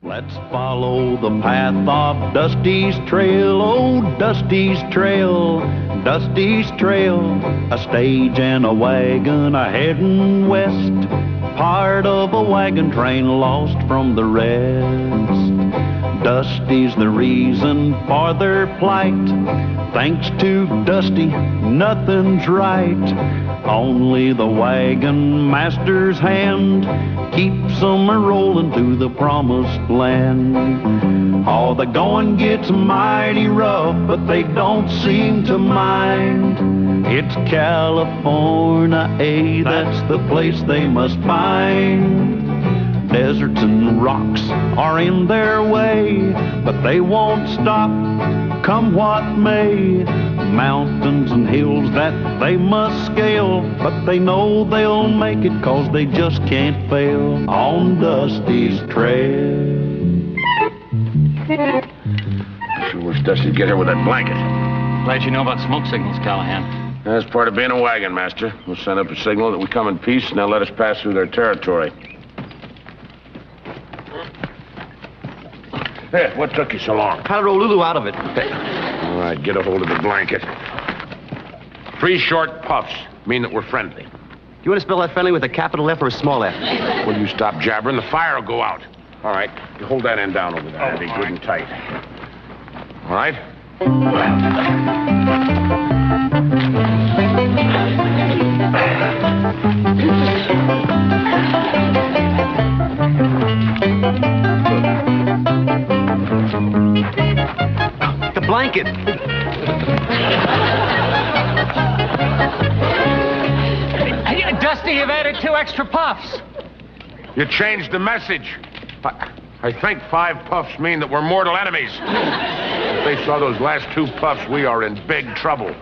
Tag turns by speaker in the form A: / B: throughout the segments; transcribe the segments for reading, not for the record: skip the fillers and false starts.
A: Let's follow the path of Dusty's trail, oh, Dusty's trail, Dusty's trail. A stage and a wagon a-heading west, part of a wagon train lost from the rest. Dusty's the reason for their plight. Thanks to Dusty, nothing's right. Only the wagon master's hand keeps them a-rolling to the promised land. Oh, the going gets mighty rough, but they don't seem to mind. It's California, that's the place they must find. Deserts and rocks are in their way, but they won't stop, come what may. Mountains and hills that they must scale, but they know they'll make it 'cause they just can't fail on Dusty's trail.
B: Sure wish Dusty'd get here with that blanket.
C: Glad you know about smoke signals, Callahan.
B: That's part of being a wagon master. We'll send up a signal that we come in peace, and they'll let us pass through their territory. Hey, what took you so long?
C: How to roll Lulu out of it.
B: Hey. All right, get a hold of the blanket. 3 short puffs mean that we're friendly.
C: You want to spell that friendly with a capital F or a small F?
B: Will you stop jabbering? The fire will go out. All right, you hold that end down over there. That'll be good and tight. All right?
C: The blanket. Dusty, you've added 2 extra puffs.
B: You changed the message. I think 5 puffs mean that we're mortal enemies. If they saw those last 2 puffs, we are in big trouble.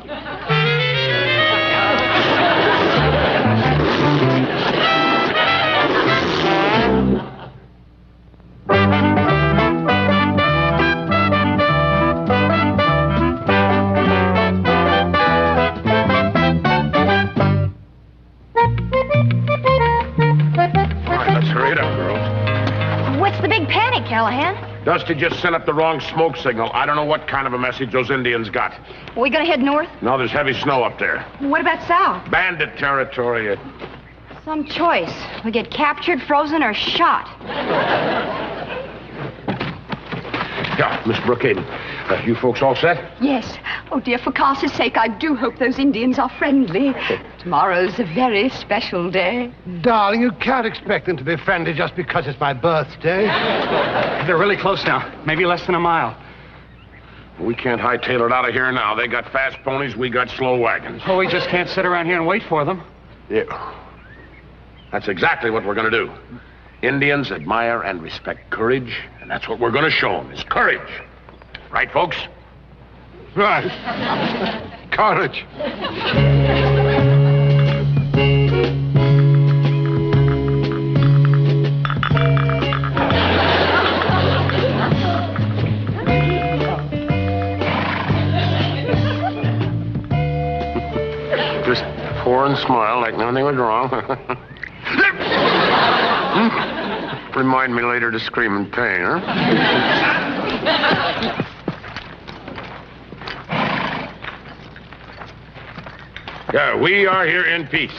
D: Callahan?
B: Dusty just sent up the wrong smoke signal. I don't know what kind of a message those Indians got.
D: Are we gonna head north?
B: No, there's heavy snow up there.
D: What about south?
B: Bandit territory.
D: Some choice. We get captured, frozen, or shot.
B: Yeah, Miss Brookhaven, you folks all set?
E: Yes. Oh, dear, for Cass's sake, I do hope those Indians are friendly. Tomorrow's a very special day.
F: Darling, you can't expect them to be friendly just because it's my birthday.
C: They're really close now. Maybe less than a mile.
B: We can't hightail it out of here now. They got fast ponies, we got slow wagons.
C: Oh, we just can't sit around here and wait for them.
B: Yeah. That's exactly what we're going to do. Indians admire and respect courage, and that's what we're going to show them, is courage. Right, folks?
F: Right. Courage.
B: Just pour and smile like nothing was wrong. Remind me later to scream in pain, huh? Yeah, we are here in peace.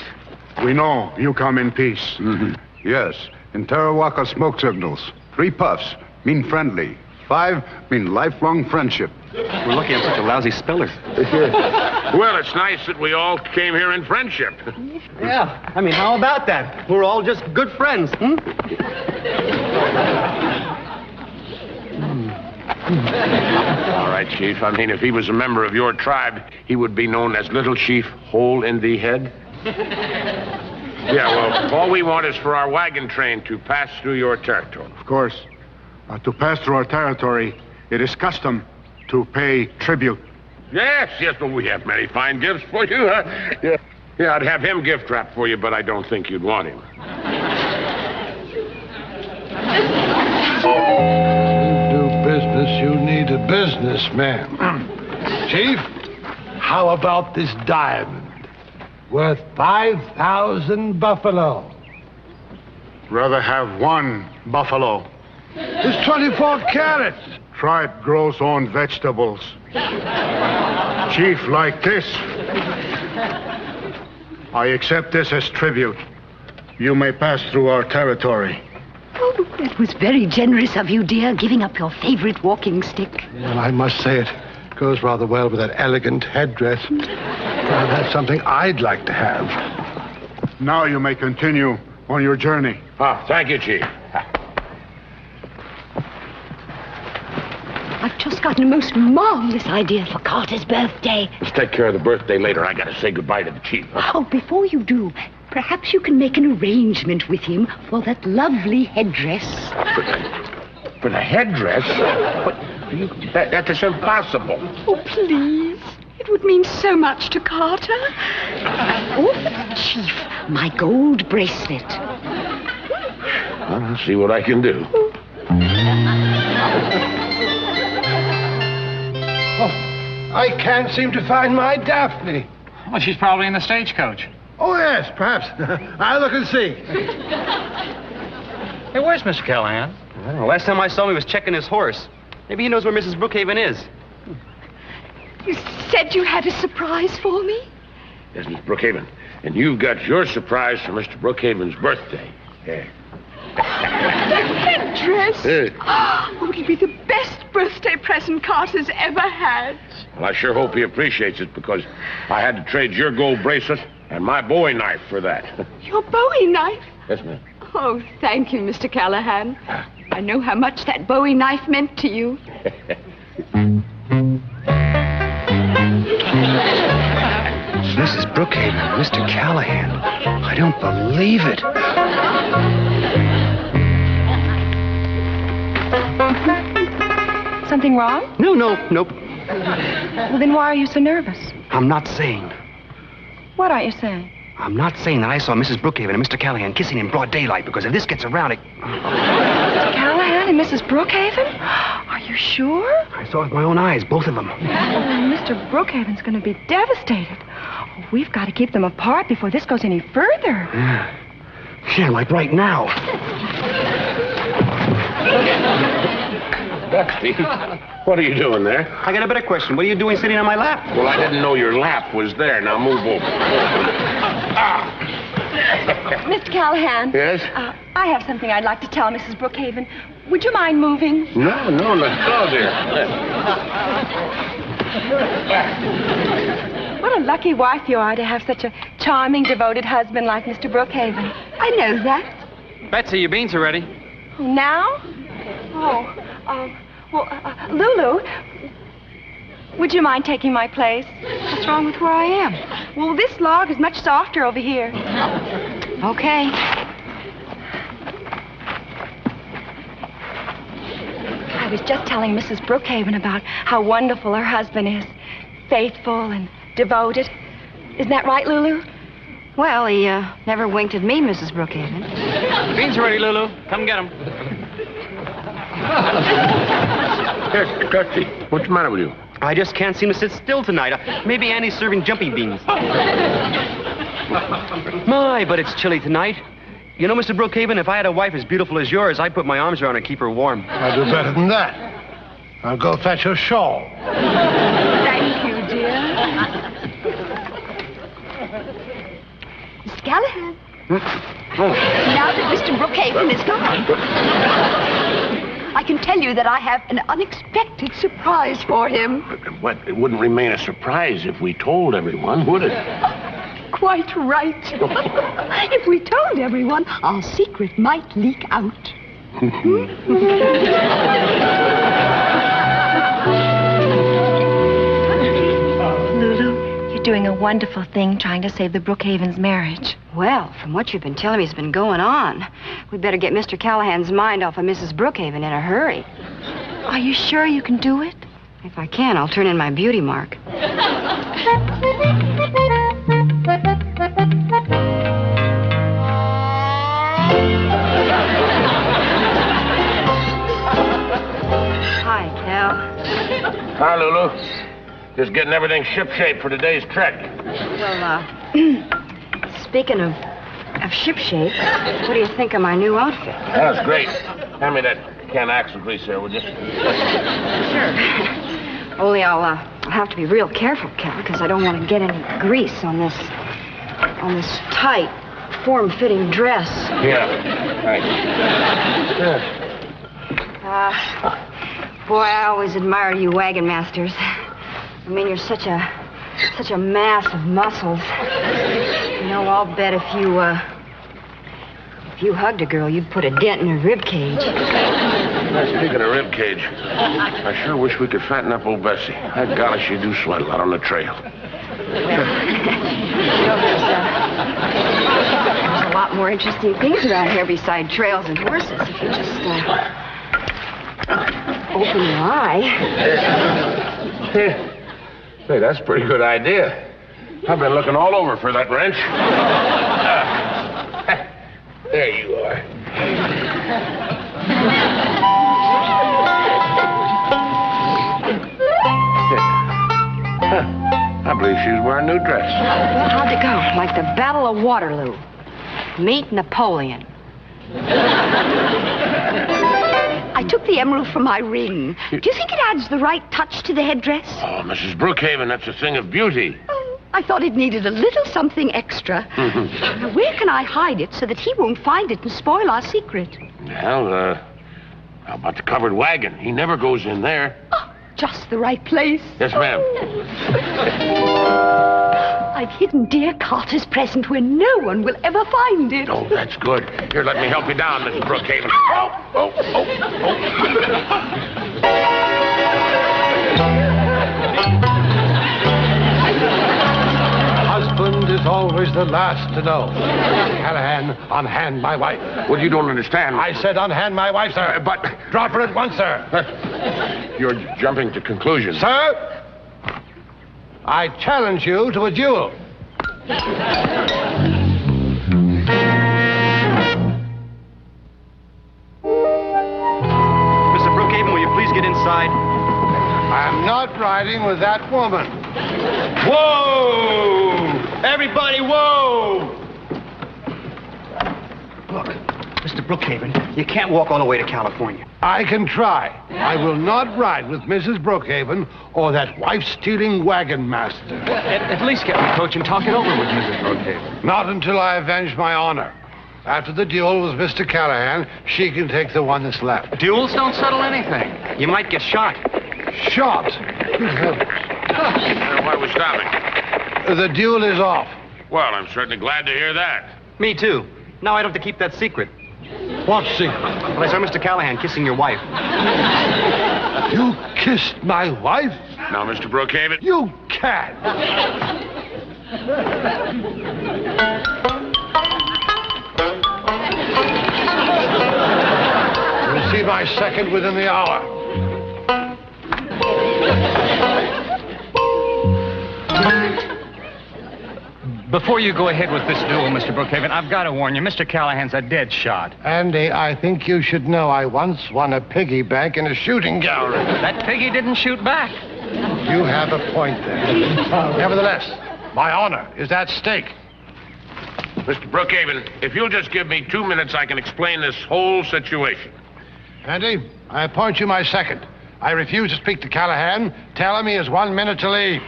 G: We know you come in peace.
B: Mm-hmm.
G: Yes, in Tarawaka smoke signals. 3 puffs mean friendly. 5 mean lifelong friendship.
C: We're lucky I'm such a lousy speller.
B: Well, it's nice that we all came here in friendship.
C: Yeah, I mean, how about that? We're all just good friends, hmm?
B: All right, Chief. I mean, if he was a member of your tribe, he would be known as Little Chief Hole in the Head. Yeah, well, all we want is for our wagon train to pass through your territory.
G: Of course, to pass through our territory, it is custom to pay tribute.
B: Yes, but we have many fine gifts for you. Yeah, I'd have him gift wrap for you, but I don't think you'd want him.
F: Do business, you need a businessman. Chief, how about this diamond? Worth 5,000 buffalo.
G: Rather have 1 buffalo.
F: It's 24 carats.
G: Tribe grows own vegetables. Chief, like this. I accept this as tribute. You may pass through our territory.
E: Oh, that was very generous of you, dear, giving up your favorite walking stick.
F: Well, I must say it goes rather well with that elegant headdress. Well, that's something I'd like to have.
G: Now you may continue on your journey.
B: Thank you, Chief.
E: I've just gotten a most marvelous idea for Carter's birthday.
B: Let's take care of the birthday later. I gotta say goodbye to the Chief.
E: Oh, before you do, perhaps you can make an arrangement with him for that lovely headdress.
B: For the headdress? That's impossible.
E: Oh, please. It would mean so much to Carter. Oh, for the Chief, my gold bracelet.
B: I'll see what I can do.
F: I can't seem to find my Daphne.
C: Well, she's probably in the stagecoach.
F: Oh, yes, perhaps. I'll look and see.
C: Hey, where's Mr. Callahan?
H: I don't know. Last time I saw him, he was checking his horse. Maybe he knows where Mrs. Brookhaven is.
E: You said you had a surprise for me?
B: Yes, Miss Brookhaven. And you've got your surprise for Mr. Brookhaven's birthday. Yeah.
E: Headdress? Oh, it'll be the best birthday present Carter's ever had.
B: Well, I sure hope he appreciates it because I had to trade your gold bracelet and my Bowie knife for that.
E: Your Bowie knife?
B: Yes, ma'am.
E: Oh, thank you, Mr. Callahan. I know how much that Bowie knife meant to you.
H: Mrs. Brookhaven, Mr. Callahan. I don't believe it.
D: Something wrong?
H: Nope.
D: Well, then why are you so nervous?
H: I'm not saying.
D: What aren't you saying?
H: I'm not saying that I saw Mrs. Brookhaven and Mr. Callahan kissing in broad daylight, because if this gets around, it...
D: Mr. Callahan and Mrs. Brookhaven? Are you sure?
H: I saw it with my own eyes, both of them.
D: Oh, Mr. Brookhaven's going to be devastated. Oh, we've got to keep them apart before this goes any further.
H: Yeah, like right now.
B: Daphne, what are you doing there?
H: I got a better question. What are you doing sitting on my lap?
B: Well, I didn't know your lap was there. Now move over.
D: Mr. Callahan.
B: Yes?
D: I have something I'd like to tell Mrs. Brookhaven. Would you mind moving?
B: No, let's go, dear.
D: What a lucky wife you are to have such a charming, devoted husband like Mr. Brookhaven.
E: I know that.
H: Betsy, your beans are ready.
D: Now? Lulu, would you mind taking my place? What's wrong with where I am? Well, this log is much softer over here.
E: Okay.
D: I was just telling Mrs. Brookhaven about how wonderful her husband is. Faithful and devoted. Isn't that right, Lulu?
E: Well, he never winked at me, Mrs. Brookhaven.
H: The beans are ready, Lulu. Come get them.
B: Yes, Dusty, what's the matter with you?
H: I just can't seem to sit still tonight. Maybe Annie's serving jumping beans. My, but it's chilly tonight. You know, Mr. Brookhaven, if I had a wife as beautiful as yours, I'd put my arms around her and keep her warm.
F: I'll do better than that. I'll go fetch her shawl.
E: Thank you, dear. Mr. Callahan. Now that Mr. Brookhaven is gone, I can tell you that I have an unexpected surprise for him.
B: What? It wouldn't remain a surprise if we told everyone, would it?
E: Quite right. If we told everyone, our secret might leak out.
D: Lulu, you're doing a wonderful thing trying to save the Brookhaven's marriage.
E: Well, from what you've been telling me has been going on, we'd better get Mr. Callahan's mind off of Mrs. Brookhaven in a hurry.
D: Are you sure you can do it?
E: If I can, I'll turn in my beauty mark. Hi, Cal.
B: Hi, Lulu. Just getting everything shipshape for today's trek.
E: Well, speaking of shipshape, what do you think of my new outfit?
B: That's great. Hand me that can of axle grease there, would you?
E: Sure. Only I'll have to be real careful, Cal, because I don't want to get any grease on this tight, form-fitting dress.
B: Yeah, thanks.
E: Boy, I always admired you wagon masters. I mean, you're such a mass of muscles. You know, I'll bet if you hugged a girl, you'd put a dent in her rib cage.
B: Speaking of rib cage, I sure wish we could fatten up old Bessie. That golly, she do sweat a lot on the trail.
E: Well, you know, there's a lot more interesting things around here beside trails and horses if you just open your eye.
B: Hey, that's a pretty good idea. I've been looking all over for that wrench. There you are. I believe she's wearing a new dress.
E: Well, how'd it go? Like the Battle of Waterloo. Meet Napoleon. I took the emerald from my ring. Do you think it adds the right touch to the headdress?
B: Oh, Mrs. Brookhaven, that's a thing of beauty.
E: Oh, I thought it needed a little something extra. Now, where can I hide it so that he won't find it and spoil our secret?
B: Well, how about the covered wagon? He never goes in there.
E: Oh, just the right place.
B: Yes, ma'am.
E: I've hidden dear Carter's present where no one will ever find it.
B: Oh, that's good. Here, let me help you down, Mrs. Brookhaven. Oh.
F: Husband is always the last to know. Callahan, unhand my wife.
B: Well, you don't understand.
F: I said unhand my wife, sir.
B: But...
F: Drop her at once, sir.
B: You're jumping to conclusions.
F: Sir, I challenge you to a duel.
H: Mr. Brookhaven, will you please get inside?
F: I'm not riding with that woman.
H: Whoa! Everybody, whoa! Look, Mr. Brookhaven, you can't walk all the way to California.
F: I can try. I will not ride with Mrs. Brookhaven or that wife-stealing wagon master.
H: At least get me, Coach, and talk it over with Mrs. Brookhaven.
F: Not until I avenge my honor. After the duel with Mr. Callahan, she can take the one that's left.
H: Duels don't settle anything. You might get shot.
F: Shot? Good heavens.
B: Why are we stopping?
F: The duel is off.
B: Well, I'm certainly glad to hear that.
H: Me too. Now I'd have to keep that secret.
F: What secret?
H: Well, I saw Mr. Callahan kissing your wife.
F: You kissed my wife?
B: Now, Mr. Brookhaven.
F: You can't. You'll see my second within the hour.
I: Before you go ahead with this duel, Mr. Brookhaven, I've got to warn you, Mr. Callahan's a dead shot.
F: Andy, I think you should know I once won a piggy bank in a shooting gallery.
I: That piggy didn't shoot back.
F: You have a point there. Nevertheless, my honor is at stake.
B: Mr. Brookhaven, if you'll just give me 2 minutes, I can explain this whole situation.
F: Andy, I appoint you my second. I refuse to speak to Callahan. Tell him he has 1 minute to leave.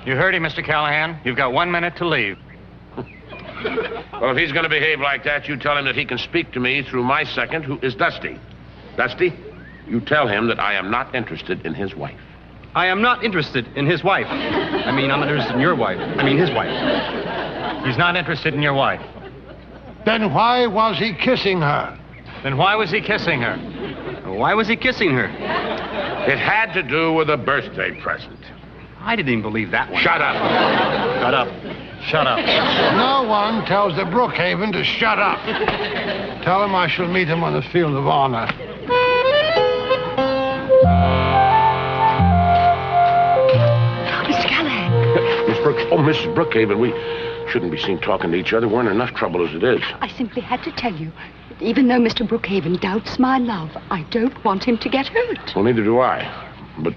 I: You heard him, Mr. Callahan. You've got 1 minute to leave.
B: Well, if he's going to behave like that, you tell him that he can speak to me through my second, who is Dusty. Dusty, you tell him that I am not interested in his wife.
H: I am not interested in his wife. I mean, I'm not interested in your wife. I mean, his wife.
I: He's not interested in your wife.
F: Then why was he kissing her?
I: Then why was he kissing her?
H: Why was he kissing her?
B: It had to do with a birthday present.
H: I didn't even believe that one.
B: Shut up.
I: Shut up. Shut up.
F: No one tells the Brookhaven to shut up. Tell him I shall meet him on the field of honor.
E: Mr. Callahan.
B: Mrs. Brookhaven, we shouldn't be seen talking to each other. We're in enough trouble as it is.
E: I simply had to tell you that even though Mr. Brookhaven doubts my love, I don't want him to get hurt.
B: Well, neither do I. But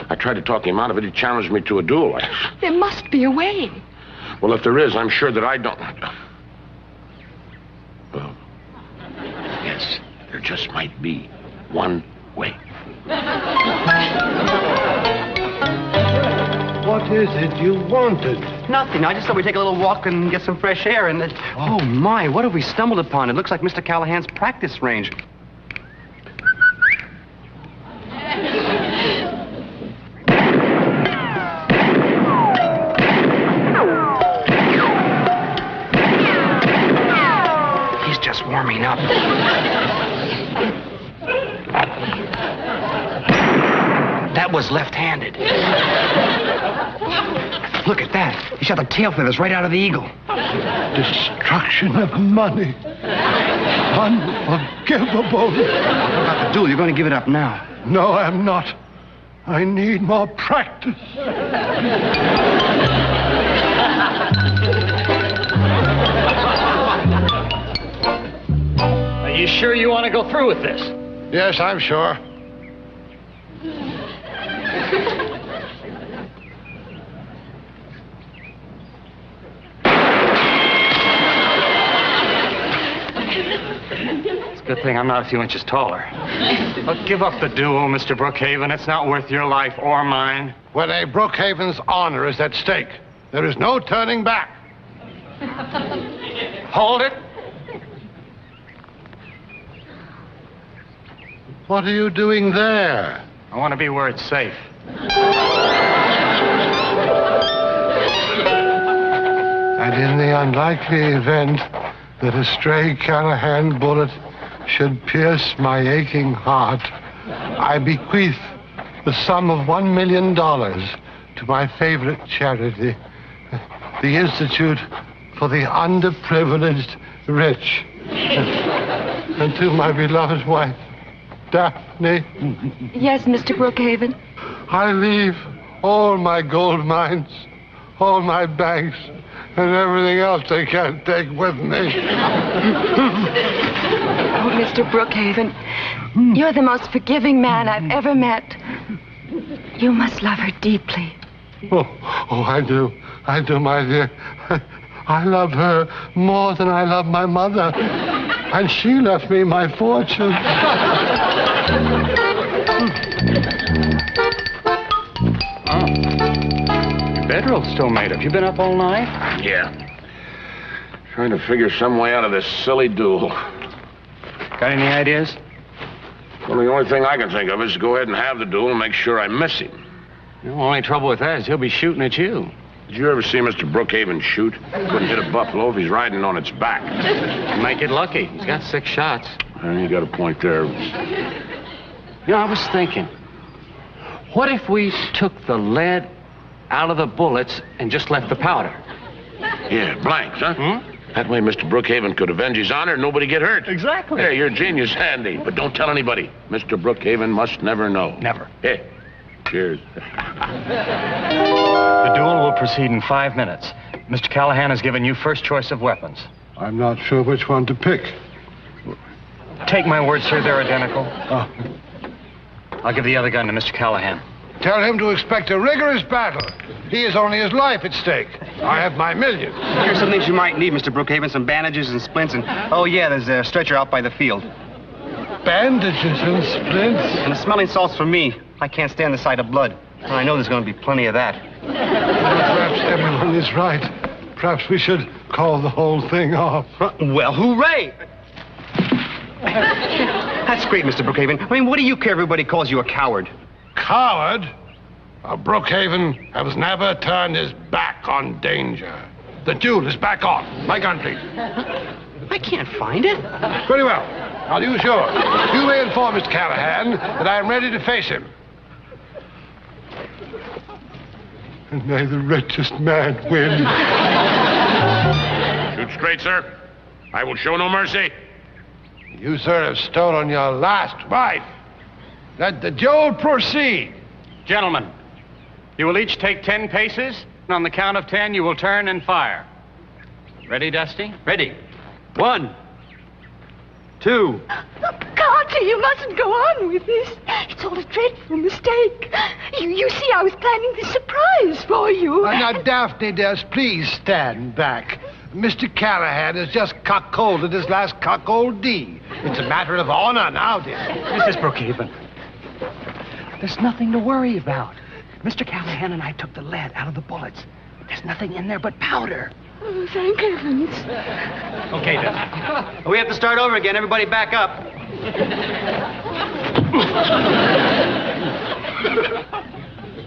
B: I tried to talk him out of it. He challenged me to a duel.
E: There must be a way.
B: Well, if there is, I'm sure that I don't... Well, yes, there just might be. one way.
F: What is it you wanted?
H: Nothing. I just thought we'd take a little walk and get some fresh air and... Oh, my, what have we stumbled upon? It looks like Mr. Callahan's practice range. He's just warming up. That was left-handed. Look at that. He shot the tail feathers right out of the eagle.
F: Destruction of money. Unforgivable.
H: What about the duel? You're going to give it up now.
F: No, I'm not. I need more practice.
I: Are you sure you want to go through with this?
F: Yes, I'm sure.
I: Good thing I'm not a few inches taller. But give up the duel, Mr. Brookhaven. It's not worth your life or mine.
F: When a Brookhaven's honor is at stake, there is no turning back.
I: Hold it.
F: What are you doing there?
I: I want to be where it's safe.
F: And in the unlikely event that a stray Callahan bullet should pierce my aching heart, I bequeath the sum of $1 million to my favorite charity, the Institute for the Underprivileged Rich, and to my beloved wife, Daphne.
D: Yes, Mr. Brookhaven.
F: I leave all my gold mines, all my banks, and everything else they can't take with me.
D: Oh, Mr. Brookhaven, you're the most forgiving man I've ever met. You must love her deeply.
F: Oh, I do. I do, my dear. I love her more than I love my mother. And she left me my fortune.
I: Your bedroll's still made up. You been up all night?
B: Yeah. Trying to figure some way out of this silly duel.
I: Got any ideas?
B: Well, the only thing I can think of is to go ahead and have the duel and make sure I miss him.
I: The only trouble with that is he'll be shooting at you.
B: Did you ever see Mr. Brookhaven shoot? Couldn't hit a buffalo if he's riding on its back.
I: You might get lucky. He's got 6 shots.
B: You got a point there.
I: You know, I was thinking, what if we took the lead out of the bullets and just left the powder?
B: Yeah, blanks, huh? That way Mr. Brookhaven could avenge his honor and nobody get hurt.
I: Exactly.
B: Yeah, you're a genius, Andy. But don't tell anybody. Mr. Brookhaven must never know.
I: Never.
B: Hey, cheers.
I: The duel will proceed in 5 minutes. Mr. Callahan has given you first choice of weapons.
F: I'm not sure which one to pick.
I: Take my word, sir, they're identical.
F: Oh.
I: I'll give the other gun to Mr. Callahan.
F: Tell him to expect a rigorous battle. He has only his life at stake. I have my millions.
H: Here's some things you might need, Mr. Brookhaven. Some bandages and splints and... Oh, yeah, there's a stretcher out by the field.
F: Bandages and splints?
H: And the smelling salts for me. I can't stand the sight of blood. And I know there's going to be plenty of that.
F: Perhaps everyone is right. Perhaps we should call the whole thing off.
H: Well, hooray! That's great, Mr. Brookhaven. I mean, what do you care if everybody calls you a coward?
F: Coward? Brookhaven has never turned his back on danger. The duel is back on. My gun, please.
H: I can't find it.
F: Very well. I'll use yours. You may inform Mr. Callahan that I am ready to face him. And may the richest man win.
B: Shoot straight, sir. I will show no mercy.
F: You, sir, have stolen your last wife. Let the duel proceed.
I: Gentlemen, you will each take 10 paces, and on the count of 10, you will turn and fire. Ready, Dusty?
H: Ready. 1, 2.
E: Carter, you mustn't go on with this. It's all a dreadful mistake. You see, I was planning this surprise for you.
F: Now, Daphne, dears, please stand back. Mr. Callahan has just cuckolded his last cuckoldee. It's a matter of honor now, dear.
J: Mrs. Brookhaven, there's nothing to worry about. Mr. Callahan and I took the lead out of the bullets. There's nothing in there but powder.
E: Oh, thank heavens.
H: Okay, then. We have to start over again. Everybody back up.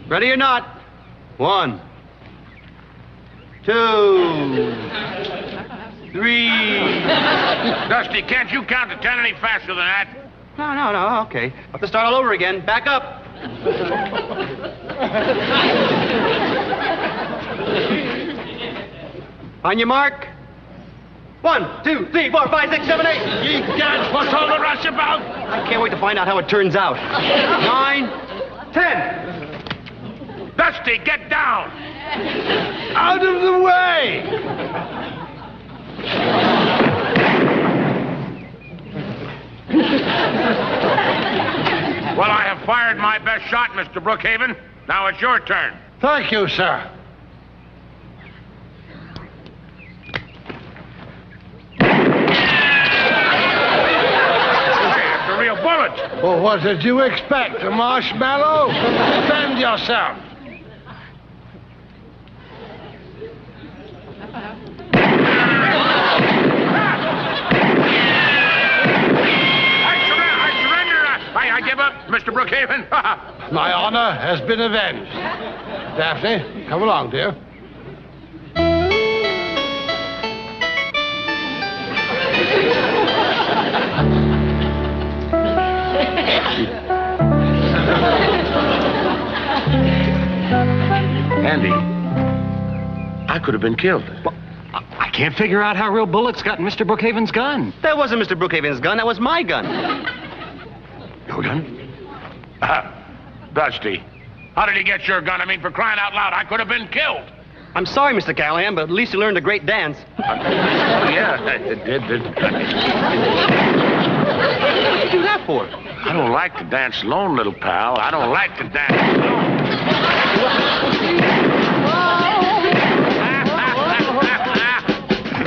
H: Ready or not? 1, 2, 3.
B: Dusty, can't you count to 10 any faster than that?
H: No, okay. Have to start all over again. Back up. On your mark. 1, 2, 3, 4, 5, 6, 7, 8.
B: Ye gods, what's all the rush about?
H: I can't wait to find out how it turns out. 9, 10.
B: Dusty, get down!
F: Out of the way!
B: Well, I have fired my best shot, Mr. Brookhaven. Now it's your turn.
F: Thank you, sir.
B: It's a real bullet.
F: Well, what did you expect? A marshmallow? Defend yourself.
B: I give up, Mr. Brookhaven.
F: My honor has been avenged. Daphne, come along, dear.
B: Andy, I could have been killed.
I: Well, I can't figure out how real bullets got in Mr. Brookhaven's gun.
H: That wasn't Mr. Brookhaven's gun. That was my gun.
B: Your gun? Dusty, how did he get your gun? I mean, for crying out loud, I could have been killed.
H: I'm sorry, Mr. Callahan, but at least you learned a great dance.
B: Yeah, it did.
H: What did you do that for?
B: I don't like to dance alone, little pal. I don't like to dance alone.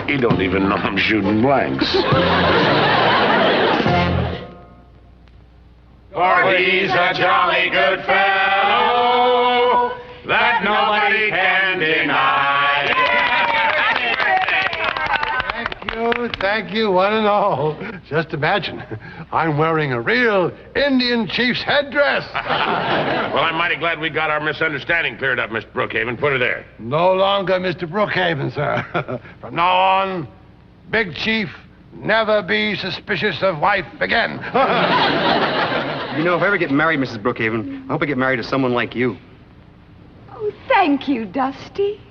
B: He don't even know I'm shooting blanks.
K: For he's a jolly good fellow that nobody can deny.
F: Thank you, one and all. Just imagine, I'm wearing a real Indian chief's headdress.
B: Well, I'm mighty glad we got our misunderstanding cleared up, Mr. Brookhaven. Put her there.
F: No longer Mr. Brookhaven, sir. From now on, Big Chief, never be suspicious of wife again.
H: You know, if I ever get married, Mrs. Brookhaven, I hope I get married to someone like you.
E: Oh, thank you, Dusty.